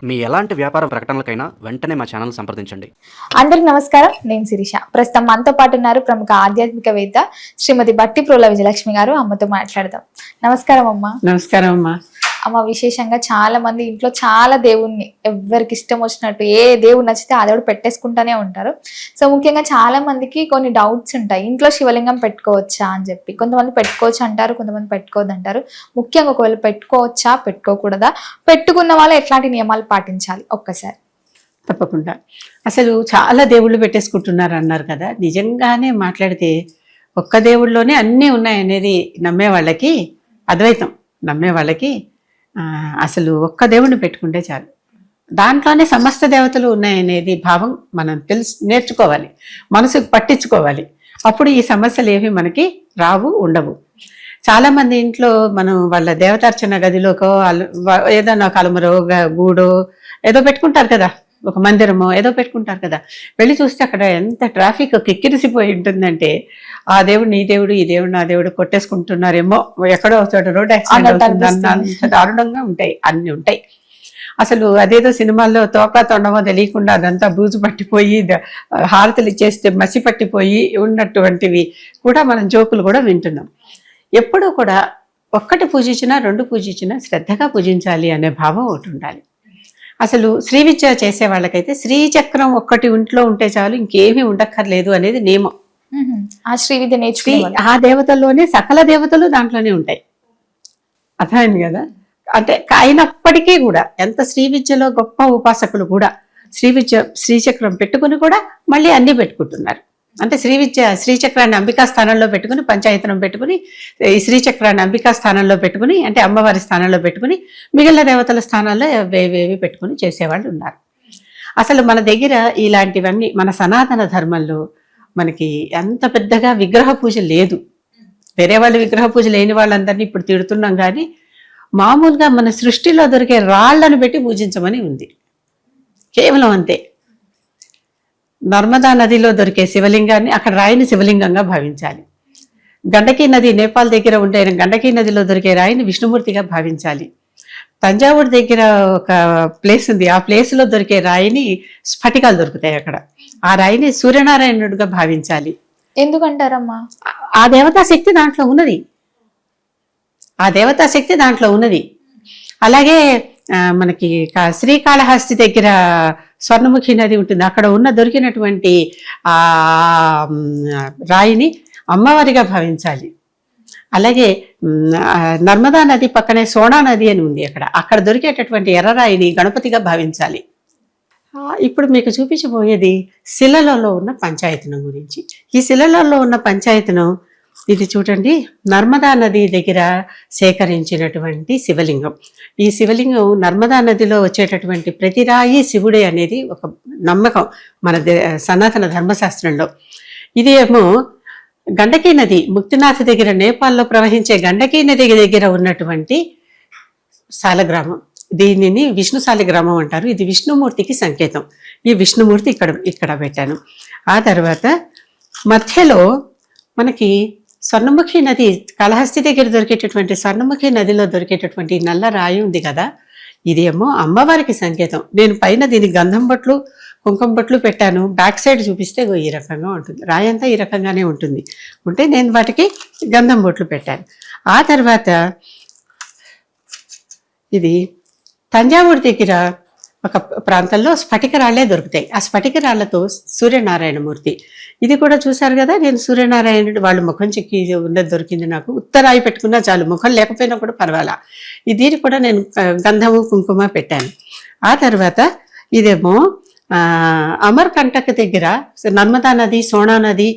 మీ ఎలాంటి వ్యాపార ప్రకటనలకైనా వెంటనే మా ఛానల్ సంప్రదించండి. అందరికి నమస్కారం. నేను శిరీష. ప్రస్తుతం మనతో పాటు ఉన్నారు ప్రముఖ ఆధ్యాత్మికవేత్త శ్రీమతి బట్టి ప్రోల విజయలక్ష్మి గారు. అమ్మతో మాట్లాడదాం. నమస్కారం అమ్మ. నమస్కారం అమ్మా. అమ్మ, విశేషంగా చాలా మంది ఇంట్లో చాలా దేవుణ్ణి ఎవరికి ఇష్టం వచ్చినట్టు ఏ దేవుడు నచ్చితే ఆ దేవుడు పెట్టేసుకుంటానే ఉంటారు. సో ముఖ్యంగా చాలా మందికి కొన్ని డౌట్స్ ఉంటాయి. ఇంట్లో శివలింగం పెట్టుకోవచ్చా అని చెప్పి కొంతమంది పెట్టుకోవచ్చు అంటారు, కొంతమంది పెట్టుకోవద్దు అంటారు. ముఖ్యంగా ఒకవేళ పెట్టుకోవచ్చా పెట్టుకోకూడదా, పెట్టుకున్న వాళ్ళు ఎట్లాంటి నియమాలు పాటించాలి ఒక్కసారి? తప్పకుండా. అసలు చాలా దేవుళ్ళు పెట్టేసుకుంటున్నారు అన్నారు కదా. నిజంగానే మాట్లాడితే ఒక్క దేవుళ్ళలోనే అన్నీ ఉన్నాయనేది నమ్మే వాళ్ళకి, అద్వైతం నమ్మే వాళ్ళకి అసలు ఒక్క దేవుడిని పెట్టుకుంటే చాలు, దాంట్లోనే సమస్త దేవతలు ఉన్నాయనేది భావం మనం నేర్చుకోవాలి, మనసుకు పట్టించుకోవాలి. అప్పుడు ఈ సమస్యలు ఏవి మనకి రావు, ఉండవు. చాలా మంది ఇంట్లో మనం వాళ్ళ దేవతార్చన గదిలోకో ఏదైనా కలమరో గూడో ఏదో పెట్టుకుంటారు కదా, ఒక మందిరమో ఏదో పెట్టుకుంటారు కదా. వెళ్ళి చూస్తే అక్కడ ఎంత ట్రాఫిక్ కిక్కిరిసిపోయి ఉంటుందంటే ఆ దేవుడు నీ దేవుడు, ఈ దేవుడు నా దేవుడు కొట్టేసుకుంటున్నారేమో, ఎక్కడో చోట రోడ్ యాక్సిడెంట్ అవుతుంది, అంత దారుణంగా ఉంటాయి, అన్ని ఉంటాయి. అసలు అదేదో సినిమాల్లో తోక తొండమో తెలియకుండా అదంతా బూజు పట్టిపోయి హారతులు ఇచ్చేస్తే మసి పట్టిపోయి ఉన్నటువంటివి కూడా మనం జోకులు కూడా వింటున్నాం. ఎప్పుడూ కూడా ఒక్కటి పూజించినా రెండు పూజించినా శ్రద్ధగా పూజించాలి అనే భావం ఒకటి ఉండాలి. అసలు శ్రీ విద్య చేసే వాళ్ళకైతే శ్రీచక్రం ఒక్కటి ఇంట్లో ఉంటే చాలు, ఇంకేమీ ఉండక్కర్లేదు అనేది నియమం. ఆ శ్రీ విద్య నేర్చుకుని ఆ దేవతల్లోనే సకల దేవతలు దాంట్లోనే ఉంటాయి. అర్థమైంది కదా. అంటే అయినప్పటికీ కూడా ఎంత శ్రీ విద్యలో గొప్ప ఉపాసకులు కూడా శ్రీచక్రం పెట్టుకుని కూడా మళ్ళీ అన్ని పెట్టుకుంటున్నారు. అంటే శ్రీచక్రాన్ని అంబికా స్థానంలో పెట్టుకుని, పంచాయతనం పెట్టుకుని, ఈ శ్రీచక్రాన్ని అంబికా స్థానంలో పెట్టుకుని, అంటే అమ్మవారి స్థానంలో పెట్టుకుని, మిగిలిన దేవతల స్థానాల్లో వేవేవి పెట్టుకుని చేసేవాళ్ళు ఉన్నారు. అసలు మన దగ్గర ఇలాంటివన్నీ మన సనాతన ధర్మంలో మనకి అంత పెద్దగా విగ్రహ పూజ లేదు. వేరే వాళ్ళు విగ్రహ పూజ లేని వాళ్ళందరినీ ఇప్పుడు తిడుతున్నాం, కానీ మామూలుగా మన సృష్టిలో దొరికే రాళ్లను పెట్టి పూజించమని ఉంది. కేవలం అంతే. నర్మదా నదిలో దొరికే శివలింగాన్ని అక్కడ రాయిని శివలింగంగా భావించాలి. గండకీ నది నేపాల్ దగ్గర ఉంటే గండకీ నదిలో దొరికే రాయిని విష్ణుమూర్తిగా భావించాలి. తంజావూరు దగ్గర ఒక ప్లేస్ ఉంది, ఆ ప్లేస్లో దొరికే రాయిని స్ఫటికాలు దొరుకుతాయి అక్కడ, ఆ రాయిని సూర్యనారాయణుడిగా భావించాలి. ఎందుకంటారమ్మా? ఆ దేవతా శక్తి దాంట్లో ఉన్నది, ఆ దేవతా శక్తి దాంట్లో ఉన్నది. అలాగే మనకి శ్రీకాళహస్తి దగ్గర స్వర్ణముఖి నది ఉంటుంది, అక్కడ దొరికినటువంటి ఆ రాయిని అమ్మవారిగా భావించాలి. అలాగే నర్మదా నది పక్కనే సోనా నది అని ఉంది, అక్కడ దొరికేటటువంటి ఎర్రరాయిని గణపతిగా భావించాలి. ఇప్పుడు మీకు చూపించబోయేది శిలలలో ఉన్న పంచాయతనం గురించి. ఈ శిలలలో ఉన్న పంచాయతనం ఇది చూడండి, నర్మదా నది దగ్గర సేకరించినటువంటి శివలింగం. ఈ శివలింగం నర్మదా నదిలో వచ్చేటటువంటి ప్రతి రాయి శివుడే అనేది ఒక నమ్మకం మన సనాతన ధర్మశాస్త్రంలో. ఇది ఏమో గండకీ నది, ముక్తినాథ్ దగ్గర నేపాల్లో ప్రవహించే గండకీ నది దగ్గర ఉన్నటువంటి శాలగ్రామం. దీనిని విష్ణు శాలిగ్రామం అంటారు. ఇది విష్ణుమూర్తికి సంకేతం. ఈ విష్ణుమూర్తి ఇక్కడ పెట్టాను. ఆ తర్వాత మధ్యలో మనకి స్వర్ణముఖి నది, కాళహస్తి దగ్గర దొరికేటటువంటి స్వర్ణముఖి నదిలో దొరికేటటువంటి నల్ల రాయి ఉంది కదా, ఇదేమో అమ్మవారికి సంకేతం. నేను పైన దీని గంధం బొట్లు కుంకుమ బొట్లు పెట్టాను, బ్యాక్ సైడ్ చూపిస్తే ఈ రకంగా ఉంటుంది, రాయి అంతా ఈ రకంగానే ఉంటుంది. నేను వాటికి గంధం బొట్లు పెట్టాను. ఆ తర్వాత ఇది తంజావూరు దగ్గర ఒక ప్రాంతంలో స్ఫటిక రాళ్లే దొరుకుతాయి. ఆ స్ఫటిక రాళ్లతో సూర్యనారాయణమూర్తి, ఇది కూడా చూశారు కదా. నేను సూర్యనారాయణుడు వాళ్ళ ముఖం చెక్కి ఉన్నది దొరికింది నాకు. ఉత్తరాయి పెట్టుకున్నా చాలు, ముఖం లేకపోయినా కూడా పర్వాలా. దీనికి కూడా నేను గంధము కుంకుమ పెట్టాను. ఆ తర్వాత ఇదేమో అమర్కంటక్ దగ్గర నర్మదా నది, సోనా నది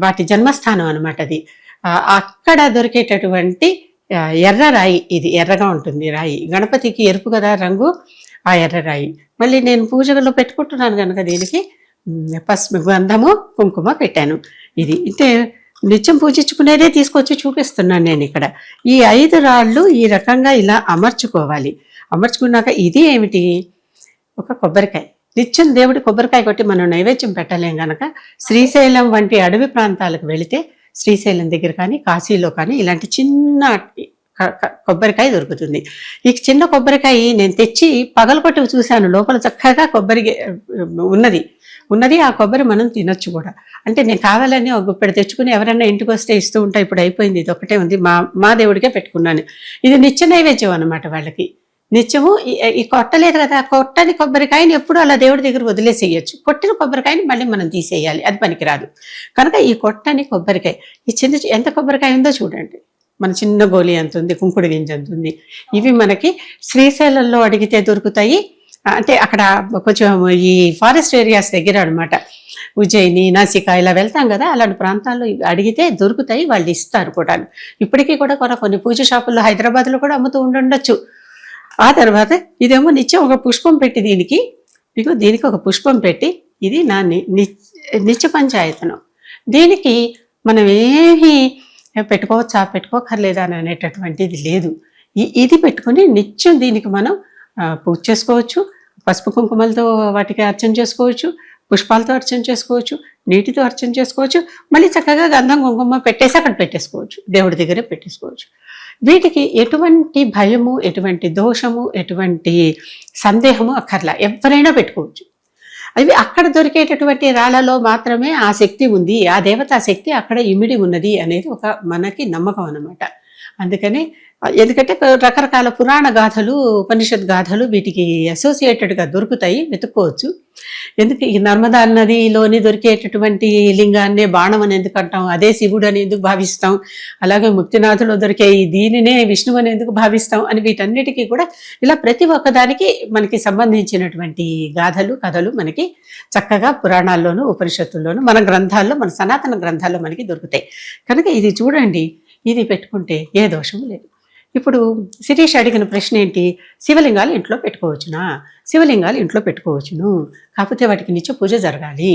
వాటి జన్మస్థానం అనమాట. అది అక్కడ దొరికేటటువంటి ఎర్ర రాయి, ఇది ఎర్రగా ఉంటుంది రాయి. గణపతికి ఎరుపు కదా రంగు, ఆ ఎర్ర రాయి. మళ్ళీ నేను పూజలో పెట్టుకుంటున్నాను కనుక దీనికి పసుపు గంధము కుంకుమ పెట్టాను. ఇది అంటే నిత్యం పూజించుకునేదే తీసుకొచ్చి చూపిస్తున్నాను నేను ఇక్కడ. ఈ 5 రాళ్ళు ఈ రకంగా ఇలా అమర్చుకోవాలి. అమర్చుకున్నాక ఇది ఏమిటి, ఒక కొబ్బరికాయ. నిత్యం దేవుడి కొబ్బరికాయ కొట్టి మనం నైవేద్యం పెట్టలేం గనక శ్రీశైలం వంటి అడవి ప్రాంతాలకు వెళితే, శ్రీశైలం దగ్గర కానీ కాశీలో కానీ ఇలాంటి చిన్న కొబ్బరికాయ దొరుకుతుంది. ఈ చిన్న కొబ్బరికాయ నేను తెచ్చి పగలకొట్టి చూశాను, లోపల చక్కగా కొబ్బరి ఉన్నది ఆ కొబ్బరి మనం తినొచ్చు కూడా. అంటే నేను కావాలని ఒక గుప్పెడు తెచ్చుకుని ఎవరైనా ఇంటికి వస్తే ఇస్తూ ఉంటా. ఇప్పుడు అయిపోయింది, ఇది ఒకటే ఉంది, మా దేవుడికే పెట్టుకున్నాను. ఇది నిత్య నైవేద్యం అన్నమాట వాళ్ళకి. నిత్యము ఈ కొట్టలేదు కదా, కొట్టని కొబ్బరికాయని ఎప్పుడు అలా దేవుడి దగ్గర వదిలేసేయచ్చు. కొట్టిన కొబ్బరికాయని మళ్ళీ మనం తీసేయాలి, అది పనికిరాదు. కనుక ఈ కొట్టని కొబ్బరికాయ, ఈ చిన్న ఎంత కొబ్బరికాయ ఉందో చూడండి, మన చిన్న గోలి ఎంత ఉంది, కుంకుడు గింజ ఎంత ఉంది. ఇవి మనకి శ్రీశైలంలో అడిగితే దొరుకుతాయి. అంటే అక్కడ కొంచెం ఈ ఫారెస్ట్ ఏరియాస్ దగ్గర అనమాట, ఉజ్జయిని, నాసికా ఇలా వెళ్తాం కదా, అలాంటి ప్రాంతాల్లో అడిగితే దొరుకుతాయి, వాళ్ళు ఇస్తారు కూడా. ఇప్పటికీ కూడా కొన్ని పూజ షాపుల్లో హైదరాబాద్లో కూడా అమ్ముతూ ఉండొచ్చు. ఆ తర్వాత ఇదేమో నిత్యం ఒక పుష్పం పెట్టి దీనికి ఒక పుష్పం పెట్టి, ఇది నా నిత్య పంచాయతనం. దీనికి మనం ఏమీ పెట్టుకోవచ్చా అని అనేటటువంటిది లేదు. ఇది పెట్టుకుని నిత్యం దీనికి మనం పూజ చేసుకోవచ్చు. పసుపు కుంకుమలతో వాటికి అర్చన చేసుకోవచ్చు, పుష్పాలతో అర్చన చేసుకోవచ్చు, నీటితో అర్చన చేసుకోవచ్చు. మళ్ళీ చక్కగా గంధం కుంకుమ పెట్టేసి అక్కడ పెట్టేసుకోవచ్చు, దేవుడి దగ్గరే పెట్టేసుకోవచ్చు. వీటికి ఎటువంటి భయము, ఎటువంటి దోషము, ఎటువంటి సందేహము అక్కర్లా, ఎవరైనా పెట్టుకోవచ్చు. అవి అక్కడ దొరికేటటువంటి రాళ్లలో మాత్రమే ఆ శక్తి ఉంది, ఆ దేవతా శక్తి అక్కడ ఇమిడి ఉన్నది అనేది ఒక మనకి నమ్మకం అన్నమాట. అందుకని ఎందుకంటే రకరకాల పురాణ గాథలు, ఉపనిషత్ గాథలు వీటికి అసోసియేటెడ్గా దొరుకుతాయి, వెతుక్కోవచ్చు. ఎందుకు ఈ నర్మదా నదిలోని దొరికేటటువంటి లింగాన్నే బాణం అని ఎందుకు అంటాం, అదే శివుడు అని ఎందుకు భావిస్తాం, అలాగే ముక్తినాథులో దొరికే దీనినే విష్ణువు అని ఎందుకు భావిస్తాం అని వీటన్నిటికీ కూడా ఇలా ప్రతి ఒక్కదానికి మనకి సంబంధించినటువంటి గాథలు, కథలు మనకి చక్కగా పురాణాల్లోనూ ఉపనిషత్తుల్లోనూ మన గ్రంథాల్లో, మన సనాతన గ్రంథాల్లో మనకి దొరుకుతాయి. కనుక ఇది చూడండి, ఇది పెట్టుకుంటే ఏ దోషము లేదు. ఇప్పుడు శిరీష్ అడిగిన ప్రశ్న ఏంటి, శివలింగాలు ఇంట్లో పెట్టుకోవచ్చునా? శివలింగాలు ఇంట్లో పెట్టుకోవచ్చును, కాకపోతే వాటికి నిత్య పూజ జరగాలి.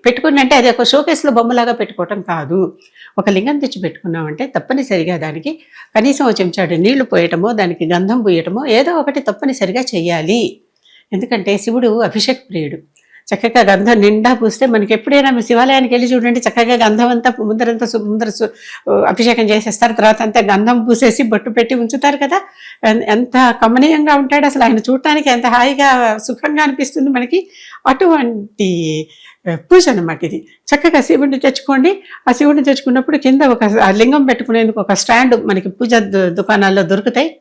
పెట్టుకున్నంటే అది ఒక షోకేస్లో బొమ్మలాగా పెట్టుకోవటం కాదు. ఒక లింగం తెచ్చి పెట్టుకున్నామంటే తప్పనిసరిగా దానికి కనీసం ఒక చెంచాడు నీళ్లు పోయటమో, దానికి గంధం పూయటమో ఏదో ఒకటి తప్పనిసరిగా చెయ్యాలి. ఎందుకంటే శివుడు అభిషేక ప్రియుడు. చక్కగా గంధం నిండా పూస్తే మనకి ఎప్పుడైనా శివాలయానికి వెళ్ళి చూడండి, చక్కగా గంధం అంతా ముందర అభిషేకం చేసేస్తారు, తర్వాత అంతా గంధం పూసేసి బొట్టు పెట్టి ఉంచుతారు కదా. ఎంత కమనీయంగా ఉంటాడు అసలు, ఆయన చూడటానికి ఎంత హాయిగా సుఖంగా అనిపిస్తుంది మనకి. అటువంటి పూజ అన్నమాట ఇది. చక్కగా శివుడిని తెచ్చుకోండి. ఆ శివుడిని తెచ్చుకున్నప్పుడు కింద ఒక లింగం పెట్టుకునేందుకు ఒక స్టాండ్ మనకి పూజ దుకాణాల్లో దొరుకుతాయి.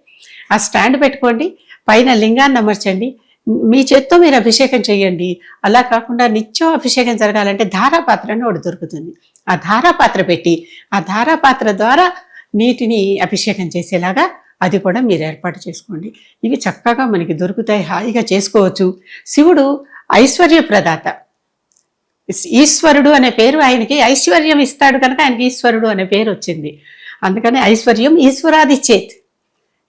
ఆ స్టాండ్ పెట్టుకోండి, పైన లింగాన్ని అమర్చండి, మీ చేత్తో మీరు అభిషేకం చేయండి. అలా కాకుండా నిత్యం అభిషేకం జరగాలంటే ధారాపాత్ర అని ఒకటి దొరుకుతుంది. ఆ ధారాపాత్ర పెట్టి ఆ ధారాపాత్ర ద్వారా నీటిని అభిషేకం చేసేలాగా అది కూడా మీరు ఏర్పాటు చేసుకోండి. ఇవి చక్కగా మనకి దొరుకుతాయి, హాయిగా చేసుకోవచ్చు. శివుడు ఐశ్వర్య ప్రదాత, ఈశ్వరుడు అనే పేరు ఆయనకి, ఐశ్వర్యం ఇస్తాడు కనుక ఆయనకి ఈశ్వరుడు అనే పేరు వచ్చింది. అందుకని ఐశ్వర్యం ఈశ్వరాదిచ్చేది,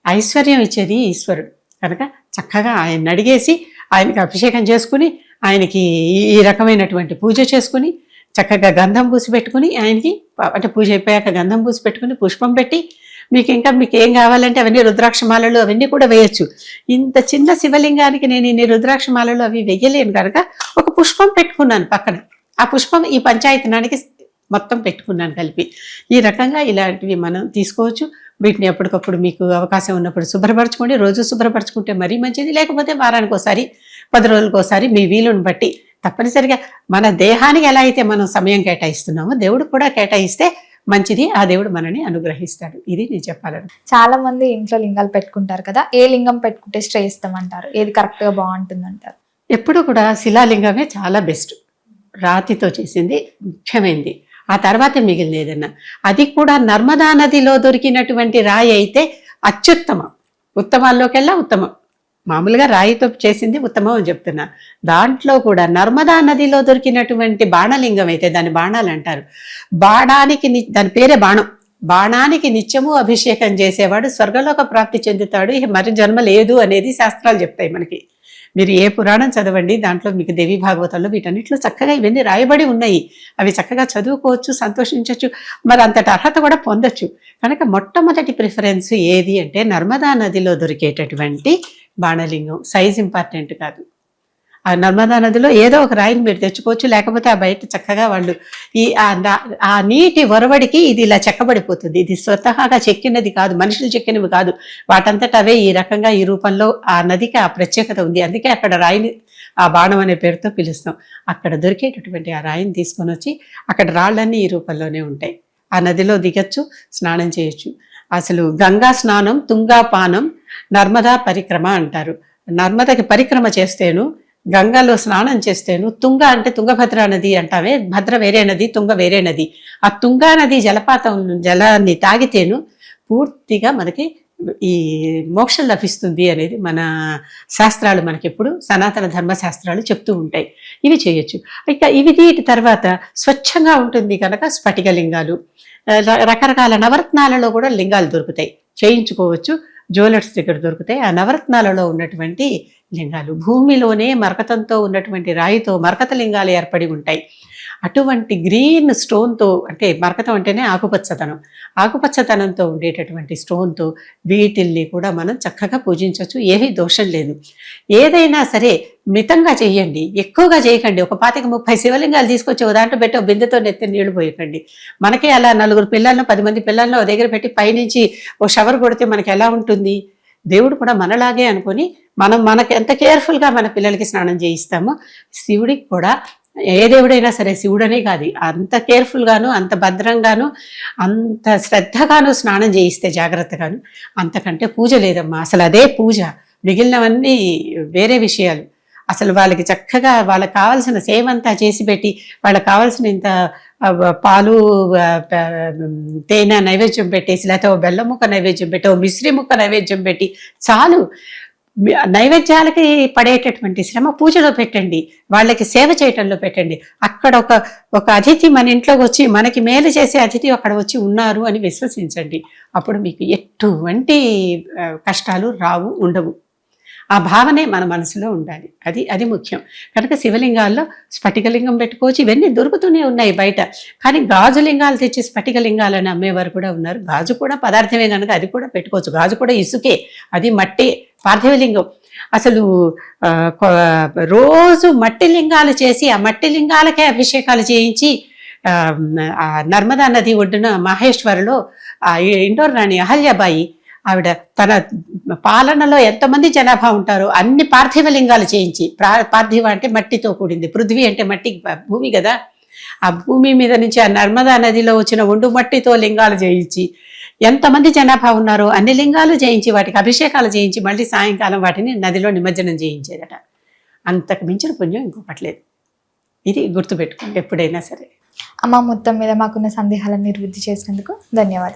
ఐశ్వర్యం ఇచ్చేది ఈశ్వరుడు కనుక చక్కగా ఆయన్ని అడిగేసి ఆయనకి అభిషేకం చేసుకుని, ఆయనకి ఈ రకమైనటువంటి పూజ చేసుకుని, చక్కగా గంధం పూసి పెట్టుకుని, ఆయనకి అంటే పూజ అయిపోయాక గంధం పూసి పెట్టుకుని పుష్పం పెట్టి, మీకు ఏం కావాలంటే అవన్నీ రుద్రాక్షమాలలు అవన్నీ కూడా వేయచ్చు. ఇంత చిన్న శివలింగానికి నేను ఇన్ని రుద్రాక్షమాలలు అవి వెయ్యలేను కనుక ఒక పుష్పం పెట్టుకున్నాను పక్కన. ఆ పుష్పం ఈ పంచాయతనానికి మొత్తం పెట్టుకున్నాను కలిపి. ఈ రకంగా ఇలాంటివి మనం తీసుకోవచ్చు. వీటిని ఎప్పటికప్పుడు మీకు అవకాశం ఉన్నప్పుడు శుభ్రపరచుకోండి. రోజు శుభ్రపరచుకుంటే మరీ మంచిది, లేకపోతే వారానికి ఒకసారి 10 రోజులకు ఒకసారి మీ వీలుని బట్టి తప్పనిసరిగా మన దేహానికి ఎలా అయితే మనం సమయం కేటాయిస్తున్నామో దేవుడు కూడా కేటాయిస్తే మంచిది. ఆ దేవుడు మనని అనుగ్రహిస్తాడు. ఇది నేను చెప్పాలను. చాలా మంది ఇంట్లో లింగాలు పెట్టుకుంటారు కదా, ఏ లింగం పెట్టుకుంటే శ్రేయిస్తాం అంటారు, ఏది కరెక్ట్ గా బాగుంటుంది అంటారు? ఎప్పుడు కూడా శిలాలింగమే చాలా బెస్ట్. రాతితో చేసింది ముఖ్యమైనది, ఆ తర్వాత మిగిలిన ఏదన్నా. అది కూడా నర్మదా నదిలో దొరికినటువంటి రాయి అయితే అత్యుత్తమం, ఉత్తమాల్లోకెల్లా ఉత్తమం. మామూలుగా రాయితో చేసింది ఉత్తమం అని చెప్తున్నా. దాంట్లో కూడా నర్మదా నదిలో దొరికినటువంటి బాణలింగం అయితే, దాని బాణాలు అంటారు, బాణానికి దాని పేరే బాణం, బాణానికి నిత్యము అభిషేకం చేసేవాడు స్వర్గలోక ప్రాప్తి చెందుతాడు, మరి జన్మ లేదు అనేది శాస్త్రాలు చెప్తాయి మనకి. మీరు ఏ పురాణం చదవండి, దాంట్లో మీకు దేవి భాగవతంలో వీటన్నిటిలో చక్కగా ఇవన్నీ రాయబడి ఉన్నాయి. అవి చక్కగా చదువుకోవచ్చు, సంతోషించవచ్చు, మరి అంతటి అర్హత కూడా పొందొచ్చు. కనుక మొట్టమొదటి ప్రిఫరెన్స్ ఏది అంటే నర్మదా నదిలో దొరికేటటువంటి బాణలింగం. సైజ్ ఇంపార్టెంట్ కాదు, ఆ నర్మదా నదిలో ఏదో ఒక రాయిని మీరు తెచ్చుకోవచ్చు, లేకపోతే ఆ బయట చక్కగా వాళ్ళు ఆ నీటి ఒరవడికి ఇది ఇలా చెక్కబడిపోతుంది. ఇది స్వతహాగా చెక్కినది కాదు, మనుషులు చెక్కినవి కాదు, వాటంతట అవే ఈ రకంగా ఈ రూపంలో ఆ నదికి ఆ ప్రత్యేకత ఉంది. అందుకే అక్కడ రాయిని ఆ బాణం అనే పేరుతో పిలుస్తాం. అక్కడ దొరికేటటువంటి ఆ రాయిని తీసుకొని వచ్చి అక్కడ రాళ్ళన్నీ ఈ రూపంలోనే ఉంటాయి. ఆ నదిలో దిగచ్చు, స్నానం చేయొచ్చు. అసలు గంగా స్నానం, తుంగా పానం, నర్మదా పరిక్రమ అంటారు. నర్మదకి పరిక్రమ చేస్తేను, గంగాలో స్నానం చేస్తేను, తుంగ అంటే తుంగభద్ర నది అంటావే, భద్ర వేరే నది, తుంగ వేరే నది. ఆ తుంగా నది జలాన్ని తాగితేను పూర్తిగా మనకి ఈ మోక్షం లభిస్తుంది అనేది మన శాస్త్రాలు మనకెప్పుడు సనాతన ధర్మశాస్త్రాలు చెప్తూ ఉంటాయి. ఇవి చేయొచ్చు. ఇక వీటి తర్వాత స్వచ్ఛంగా ఉంటుంది కనుక స్ఫటికలింగాలు, రకరకాల నవరత్నాలలో కూడా లింగాలు దొరుకుతాయి, చేయించుకోవచ్చు. జ్యువెలర్స్ దగ్గర దొరుకుతాయి. ఆ నవరత్నాలలో ఉన్నటువంటి లింగాలు భూమిలోనే మరకతంతో ఉన్నటువంటి రాయితో మరకత లింగాలు ఏర్పడి ఉంటాయి. అటువంటి గ్రీన్ స్టోన్తో, అంటే మరకతం అంటేనే ఆకుపచ్చతనం, ఆకుపచ్చతనంతో ఉండేటటువంటి స్టోన్తో వీటిల్ని కూడా మనం చక్కగా పూజించవచ్చు. ఏమీ దోషం లేదు. ఏదైనా సరే మితంగా చేయండి, ఎక్కువగా చేయకండి. ఒక 25-30 శివలింగాలు తీసుకొచ్చి దాంట్లో పెట్టి ఒక బిందెతో నెత్తి నీళ్లు పోయకండి. మనకే అలా 4 పిల్లలను 10 మంది పిల్లలను దగ్గర పెట్టి పైనుంచి ఓ షవర్ కొడితే మనకి ఎలా ఉంటుంది? దేవుడు కూడా మనలాగే అనుకొని మనకి ఎంత కేర్ఫుల్గా మన పిల్లలకి స్నానం చేయిస్తామో శివుడికి కూడా, ఏ దేవుడైనా సరే శివుడనే కాదు, అంత కేర్ఫుల్గాను, అంత భద్రంగాను, అంత శ్రద్ధగాను స్నానం చేయిస్తే జాగ్రత్తగాను, అంతకంటే పూజ లేదమ్మా. అసలు అదే పూజ. మిగిలినవన్నీ వేరే విషయాలు. అసలు వాళ్ళకి చక్కగా వాళ్ళకి కావాల్సిన సేవంతా చేసి పెట్టి, వాళ్ళకి కావాల్సిన ఇంత పాలు తేనె నైవేద్యం పెట్టేసి, లేకపోతే ఓ బెల్లం ముక్క నైవేద్యం పెట్టి, ఓ మిశ్రీ ముక్క నైవేద్యం పెట్టి చాలు. నైవేద్యాలకి పడేటటువంటి శ్రమ పూజలో పెట్టండి, వాళ్ళకి సేవ చేయటంలో పెట్టండి. అక్కడ ఒక అతిథి మన ఇంట్లోకి వచ్చి మనకి మేలు చేసే అతిథి అక్కడ వచ్చి ఉన్నారు అని విశ్వసించండి. అప్పుడు మీకు ఎటువంటి కష్టాలు రావు, ఉండవు. ఆ భావనే మన మనసులో ఉండాలి. అది ముఖ్యం. కనుక శివలింగాల్లో స్ఫటికలింగం పెట్టుకోవచ్చు. ఇవన్నీ దొరుకుతూనే ఉన్నాయి బయట. కానీ గాజు లింగాలు తెచ్చి స్ఫటికలింగాలని అమ్మేవారు కూడా ఉన్నారు. గాజు కూడా పదార్థమే కనుక అది కూడా పెట్టుకోవచ్చు. గాజు కూడా ఇసుకే, అది మట్టే, పార్థివలింగం. అసలు రోజు మట్టి లింగాలు చేసి ఆ మట్టి లింగాలకే అభిషేకాలు చేయించి ఆ నర్మదా నది ఒడ్డున మహేశ్వరలో ఆ ఇండోర్ రాణి అహల్యాబాయి ఆవిడ తన పాలనలో ఎంతమంది జనాభా ఉంటారో అన్ని పార్థివ లింగాలు చేయించి, పార్థివ అంటే మట్టితో కూడింది, పృథ్వీ అంటే మట్టి, భూమి కదా, ఆ భూమి మీద నుంచి ఆ నర్మదా నదిలో వచ్చిన ఒండు మట్టితో లింగాలు చేయించి, ఎంతమంది జనాభా ఉన్నారో అన్ని లింగాలు చేయించి వాటికి అభిషేకాలు చేయించి మళ్ళీ సాయంకాలం వాటిని నదిలో నిమజ్జనం చేయించేదట. అంతకు మించిన పుణ్యం ఇంకొకట్లేదు. ఇది గుర్తుపెట్టుకోండి ఎప్పుడైనా సరే. అమ్మ, మొత్తం మీద మాకున్న సందేహాలను నిర్వృద్ధి చేసినందుకు ధన్యవాదాలు.